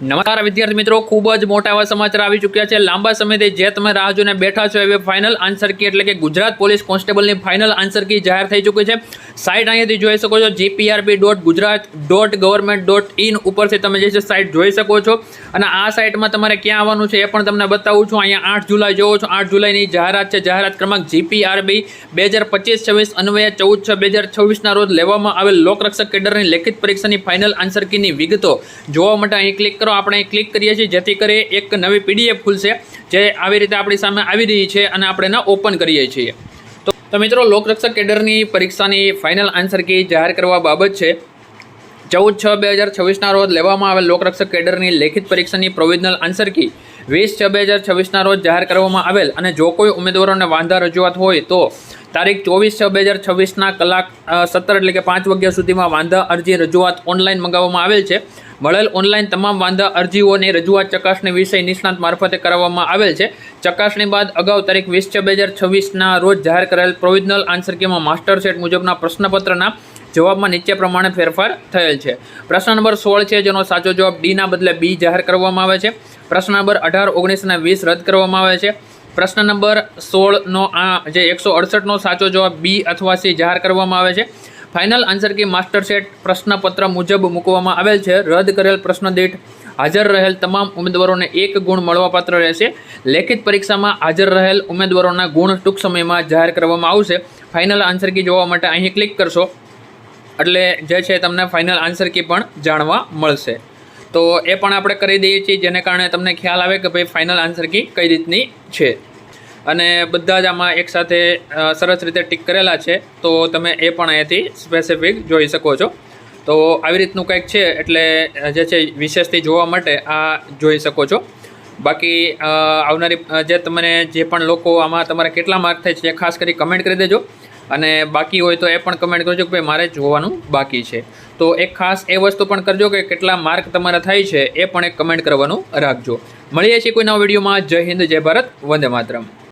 નમસ્કાર વિદ્યાર્થી મિત્રો, ખૂબ જ મોટા એવા સમાચાર આવી ચૂક્યા છે। લાંબા સમયથી જે તમે રાહ જોઈને બેઠા છો એવી ફાઇનલ આન્સર કી એટલે કે ગુજરાત પોલીસ કોન્સ્ટેબલની ફાઇનલ આન્સર કી જાહેર થઈ ચૂકી છે। સાઇટ અહીંયાથી જોઈ શકો છો, gprb.gujarat.government.in ઉપરથી તમે જે છે સાઇટ જોઈ શકો છો। અને આ સાઇટમાં તમારે ક્યાં આવવાનું છે એ પણ તમને બતાવું છું। અહીંયા 8 જુલાઈ જોવો છો, 8 જુલાઈની જાહેરાત છે। જાહેરાત ક્રમાંક GPRB 2025-26 અન્વયે 14/6/2026ના રોજ લેવામાં આવેલ લોકરક્ષક કેડરની લેખિત પરીક્ષાની ફાઇનલ આન્સર કીની વિગતો જોવા માટે અહીં ક્લિક કરો। આપણે ક્લિક કરીએ છીએ જેથી કરી એક નવી PDF ખુલશે જે આવી રીતે આપણી સામે આવી રહી છે અને આપણે એને ઓપન કરીએ છીએ। તો મિત્રો, લોકરક્ષક કેડરની પરીક્ષાની ફાઇનલ આન્સર કી જાહેર કરવા બાબત છે। 14/6/2026ના રોજ લેવામાં આવેલ લોકરક્ષક કેડરની લેખિત પરીક્ષાની પ્રોવિઝનલ આન્સર કી 20/6/2026ના રોજ જાહેર કરવામાં આવેલ અને જો કોઈ ઉમેદવારોને વાંધા રજૂઆત હોય તો તારીખ 24/6/2026ના કલાક 17 એટલે કે 5 વાગ્યા સુધીમાં વાંધા અરજી રજૂઆત ઓનલાઈન મંગાવવામાં આવેલ છે। મળેલ ઓનલાઈન તમામ વાંધા અરજીઓની રજૂઆત ચકાસણી વિષય નિષ્ણાત મારફતે કરવામાં આવેલ છે। ચકાસણી બાદ અગાઉ તારીખ 20/6/2026ના રોજ જાહેર કરેલ પ્રોવિઝનલ આન્સર કીમાં માસ્ટર સેટ મુજબના પ્રશ્નપત્રના જવાબમાં નીચે પ્રમાણે ફેરફાર થયેલ છે। પ્રશ્ન નંબર 16 છે જેનો સાચો જવાબ ડીના બદલે બી જાહેર કરવામાં આવે છે। પ્રશ્ન નંબર 18, 19 અને 20 રદ કરવામાં આવે છે। પ્રશ્ન નંબર 16નો જે 168નો સાચો જવાબ બી અથવા સી જાહેર કરવામાં આવે છે। Final answer key master set પ્રશ્નપત્ર મુજબ મૂકવામાં આવેલ છે। રદ કરેલ પ્રશ્ન દીઠ હાજર રહેલ તમામ ઉમેદવારોને 1 ગુણ મળવાપાત્ર રહેશે। લેખિત પરીક્ષામાં હાજર રહેલ ઉમેદવારોના ગુણ ટૂંક સમયમાં જાહેર કરવામાં આવશે। ફાઇનલ આન્સર કી જોવા માટે અહીં ક્લિક કરશો એટલે જે છે તમને ફાઇનલ આન્સર કી પણ જાણવા મળશે। તો એ પણ આપણે કરી દઈએ છીએ જેને કારણે તમને ખ્યાલ આવે કે ભાઈ ફાઇનલ આન્સર કી કઈ રીતની છે અને બધા જ આમાં એકસાથે સરસ રીતે ટીક કરેલા છે તો તમે એ પણ અહીંયાથી સ્પેસિફિક જોઈ શકો છો। તો આવી રીતનું કંઈક છે એટલે જે છે વિશેષથી જોવા માટે આ જોઈ શકો છો। બાકી આવનારી જે તમને જે પણ લોકો આમાં તમારે કેટલા માર્ક થાય છે એ ખાસ કરી કમેન્ટ કરી દેજો અને બાકી હોય તો એ પણ કમેન્ટ કરજો કે ભાઈ મારે જોવાનું બાકી છે। તો એક ખાસ એ વસ્તુ પણ કરજો કે કેટલા માર્ક તમારા થાય છે એ પણ એક કમેન્ટ કરવાનું રાખજો। મળીએ છીએ કોઈ નવા વિડીયોમાં। જય હિન્દ, જય ભારત, વંદે માતરમ।